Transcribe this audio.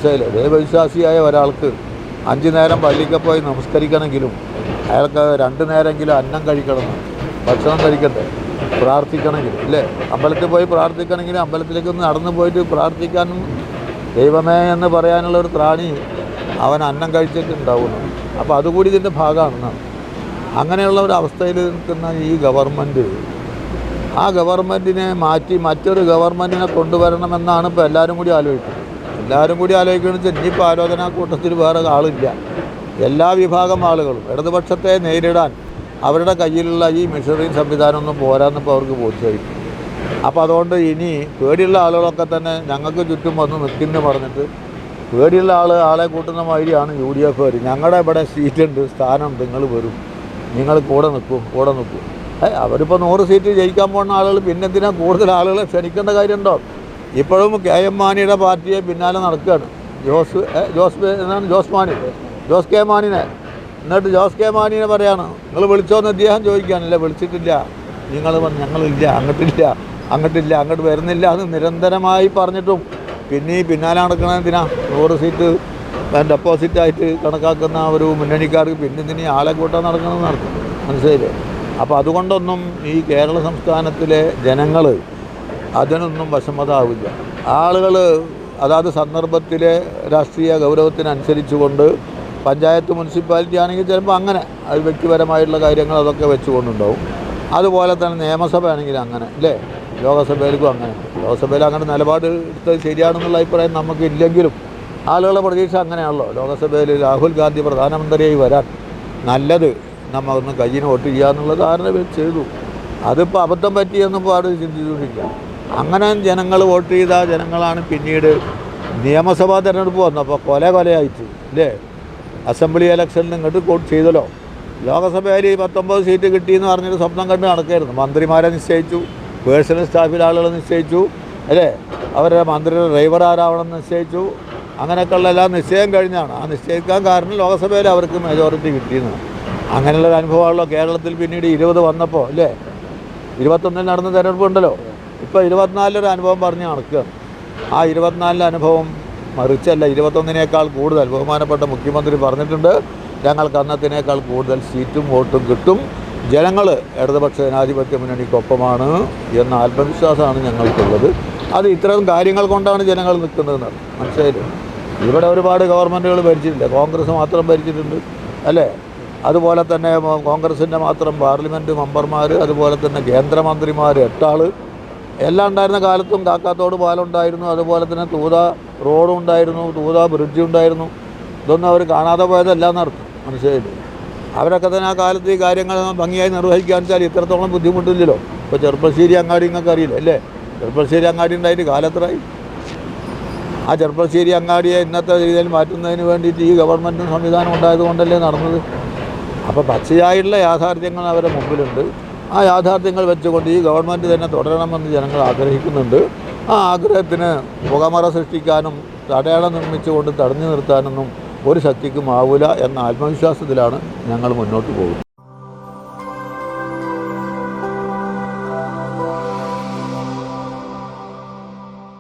മനസ്സിലായില്ലേ? ദൈവവിശ്വാസിയായ ഒരാൾക്ക് 5 നേരം പള്ളിക്ക് പോയി നമസ്കരിക്കണമെങ്കിലും അയാൾക്ക് 2 നേരമെങ്കിലും അന്നം കഴിക്കണം, ഭക്ഷണം കഴിക്കട്ടെ, പ്രാർത്ഥിക്കണമെങ്കിലും ഇല്ലേ? അമ്പലത്തിൽ പോയി പ്രാർത്ഥിക്കണമെങ്കിൽ അമ്പലത്തിലേക്കൊന്ന് നടന്നു പോയിട്ട് പ്രാർത്ഥിക്കാനും ദൈവമേ എന്ന് പറയാനുള്ളൊരു ത്രാണി അവൻ അന്നം കഴിച്ചിട്ടുണ്ടാവുന്നു. അപ്പോൾ അതുകൂടി ഇതിൻ്റെ ഭാഗമാണെന്നാണ്. അങ്ങനെയുള്ള ഒരു അവസ്ഥയിൽ നിൽക്കുന്ന ഈ ഗവൺമെൻറ്, ആ ഗവൺമെൻറ്റിനെ മാറ്റി മറ്റൊരു ഗവൺമെൻറ്റിനെ കൊണ്ടുവരണമെന്നാണ് ഇപ്പോൾ എല്ലാവരും കൂടി ആലോചിക്കുന്നത്. എല്ലാവരും കൂടി ആലോചിക്കുന്നത് വെച്ചാൽ ഇനിയിപ്പോൾ ആലോചനാ കൂട്ടത്തിൽ വേറെ ആളില്ല. എല്ലാ വിഭാഗം ആളുകളും ഇടതുപക്ഷത്തെ നേരിടാൻ അവരുടെ കയ്യിലുള്ള ഈ മെഷീനറി സംവിധാനമൊന്നും പോരാന്നിപ്പോൾ അവർക്ക് ബോധ്യമായി. അപ്പോൾ അതുകൊണ്ട് ഇനി പേടിയുള്ള ആളുകളൊക്കെ തന്നെ ഞങ്ങൾക്ക് ചുറ്റും വന്ന് നിൽക്കുന്നു പറഞ്ഞിട്ട് പേടിയുള്ള ആളെ കൂട്ടുന്ന മാതിരിയാണ് UDF. ഞങ്ങളുടെ ഇവിടെ സീറ്റുണ്ട്, സ്ഥാനമുണ്ട്, നിങ്ങൾ വരും, നിങ്ങൾ കൂടെ നിൽക്കും. അവരിപ്പോൾ 100 സീറ്റ് ജയിക്കാൻ പോകുന്ന ആളുകൾ പിന്നെന്തിനാ കൂടുതൽ ആളുകളെ ക്ഷണിക്കേണ്ട കാര്യമുണ്ടോ? ഇപ്പോഴും KM മാണിയുടെ പാർട്ടിയെ പിന്നാലെ നടക്കുകയാണ്. ജോസ് കെ മാണിനെ. എന്നിട്ട് ജോസ് കെ മാണിനെ പറയാണ്, നിങ്ങൾ വിളിച്ചോന്ന് അദ്ദേഹം ചോദിക്കാനില്ല, വിളിച്ചിട്ടില്ല, ഞങ്ങളില്ല, അങ്ങോട്ട് വരുന്നില്ല എന്ന് നിരന്തരമായി പറഞ്ഞിട്ടും പിന്നെ പിന്നാലെ നടക്കണതിനാ 100 സീറ്റ് ഡെപ്പോസിറ്റായിട്ട് കണക്കാക്കുന്ന ഒരു മുന്നണിക്കാർക്ക് പിന്നെ ഇതിന് ആളെ കൂട്ടാൻ നടക്കണമെന്ന് നടക്കും. മനസ്സിലായില്ലേ? അപ്പോൾ അതുകൊണ്ടൊന്നും ഈ കേരള സംസ്ഥാനത്തിലെ ജനങ്ങൾ അതിനൊന്നും വശമതാവില്ല. ആളുകൾ അതാത് സന്ദർഭത്തിലെ രാഷ്ട്രീയ ഗൗരവത്തിനനുസരിച്ചുകൊണ്ട് പഞ്ചായത്ത് മുനിസിപ്പാലിറ്റി ആണെങ്കിൽ ചിലപ്പോൾ അങ്ങനെ അത് വ്യക്തിപരമായിട്ടുള്ള കാര്യങ്ങൾ അതൊക്കെ വെച്ചുകൊണ്ടുണ്ടാവും. അതുപോലെ തന്നെ നിയമസഭ ആണെങ്കിൽ അങ്ങനെ അല്ലേ? ലോകസഭയിലേക്കും അങ്ങനെ. ലോകസഭയിൽ അങ്ങനെ നിലപാട് എടുത്തത് ശരിയാണെന്നുള്ള അഭിപ്രായം നമുക്കില്ലെങ്കിലും ആളുകളുടെ പ്രതീക്ഷ അങ്ങനെയാണല്ലോ. ലോകസഭയിൽ രാഹുൽ ഗാന്ധി പ്രധാനമന്ത്രിയായി വരാൻ നല്ലത് നമ്മൾ ഒന്ന് കയ്യിന് വോട്ട് ചെയ്യുക എന്നുള്ള ധാരണ ചെയ്തു. അതിപ്പോൾ അബദ്ധം പറ്റിയെന്നും പാട് ചിന്തിച്ചുകൊണ്ടിരിക്കുക. അങ്ങനെ ജനങ്ങൾ വോട്ട് ചെയ്ത ജനങ്ങളാണ് പിന്നീട് നിയമസഭാ തെരഞ്ഞെടുപ്പ് വന്നപ്പോൾ കൊലയായിട്ട് അല്ലേ? അസംബ്ലി ഇലക്ഷനിൽ ഇങ്ങോട്ട് വോട്ട് ചെയ്തല്ലോ. ലോകസഭയിൽ 19 സീറ്റ് കിട്ടിയെന്ന് പറഞ്ഞിട്ട് സ്വപ്നം കണ്ട് നടക്കായിരുന്നു. മന്ത്രിമാരെ നിശ്ചയിച്ചു, പേഴ്സണൽ സ്റ്റാഫിൽ ആളുകളെ നിശ്ചയിച്ചു അല്ലേ? അവരുടെ മന്ത്രിയുടെ ഡ്രൈവർ ആരാവണമെന്ന് നിശ്ചയിച്ചു. അങ്ങനെയൊക്കെയുള്ള എല്ലാം നിശ്ചയം കഴിഞ്ഞാണ്. ആ നിശ്ചയിക്കാൻ കാരണം ലോകസഭയിൽ അവർക്ക് മെജോറിറ്റി കിട്ടിയെന്നാണ്. അങ്ങനെയുള്ളൊരു അനുഭവമാണല്ലോ കേരളത്തിൽ പിന്നീട് 20 വന്നപ്പോൾ അല്ലേ? 21 നടന്ന തെരഞ്ഞെടുപ്പ് ഉണ്ടല്ലോ. ഇപ്പോൾ 24 അനുഭവം പറഞ്ഞ് നടക്കുകയാണ്. ആ 24 അനുഭവം മറിച്ചല്ല, 21 കൂടുതൽ. ബഹുമാനപ്പെട്ട മുഖ്യമന്ത്രി പറഞ്ഞിട്ടുണ്ട്, ഞങ്ങൾക്ക് അന്നത്തിനേക്കാൾ കൂടുതൽ സീറ്റും വോട്ടും കിട്ടും, ജനങ്ങൾ ഇടതുപക്ഷ ജനാധിപത്യ മുന്നണിക്കൊപ്പമാണ് എന്ന ആത്മവിശ്വാസമാണ് ഞങ്ങൾക്കുള്ളത്. അത് ഇത്തരം കാര്യങ്ങൾ കൊണ്ടാണ് ജനങ്ങൾ നിൽക്കുന്നതെന്ന് മനസ്സിലായില്ലേ? ഇവിടെ ഒരുപാട് ഗവൺമെൻറ്റുകൾ ഭരിച്ചിട്ടില്ല, കോൺഗ്രസ് മാത്രം ഭരിച്ചിട്ടുണ്ട് അല്ലേ? അതുപോലെ തന്നെ കോൺഗ്രസിൻ്റെ മാത്രം പാർലമെൻറ്റ് മെമ്പർമാർ, അതുപോലെ തന്നെ കേന്ദ്രമന്ത്രിമാർ 8 ആൾ എല്ലാം ഉണ്ടായിരുന്ന കാലത്തും കാക്കാത്തോട് പാലമുണ്ടായിരുന്നു, അതുപോലെ തന്നെ തൂത റോഡും ഉണ്ടായിരുന്നു, തൂത ബ്രിഡ്ജ് ഉണ്ടായിരുന്നു. ഇതൊന്നും അവർ കാണാതെ പോയതല്ല എന്നർത്ഥം. മനസ്സിലായില്ലേ? അവരൊക്കെ തന്നെ ആ കാലത്ത് ഈ കാര്യങ്ങൾ ഭംഗിയായി നിർവഹിക്കാൻ വെച്ചാൽ ഇത്രത്തോളം ബുദ്ധിമുട്ടില്ലല്ലോ. ഇപ്പോൾ ചെറുപ്പശ്ശേരി അങ്ങാടി നിങ്ങൾക്ക് അറിയില്ല അല്ലേ? ചെറുപ്പശ്ശേരി അങ്ങാടി ഉണ്ടായിട്ട് കാലത്രായി. ആ ചെറുപ്പശ്ശേരി അങ്ങാടിയെ ഇന്നത്തെ രീതിയിൽ മാറ്റുന്നതിന് വേണ്ടിയിട്ട് ഈ ഗവൺമെൻറ്റും സംവിധാനം ഉണ്ടായതുകൊണ്ടല്ലേ നടന്നത്. അപ്പോൾ പച്ചയായിട്ടുള്ള യാഥാർത്ഥ്യങ്ങൾ അവരുടെ മുമ്പിലുണ്ട്. ആ യാഥാർത്ഥ്യങ്ങൾ വെച്ചുകൊണ്ട് ഈ ഗവൺമെൻറ് തന്നെ തുടരണമെന്ന് ജനങ്ങൾ ആഗ്രഹിക്കുന്നുണ്ട്. ആ ആഗ്രഹത്തിന് പുകമറ സൃഷ്ടിക്കാനും തടയണ നിർമ്മിച്ചുകൊണ്ട് തടഞ്ഞു നിർത്താനൊന്നും ഒരു ശക്തിക്കും ആവില്ല എന്ന ആത്മവിശ്വാസത്തിലാണ് ഞങ്ങൾ മുന്നോട്ട് പോകുന്നത്.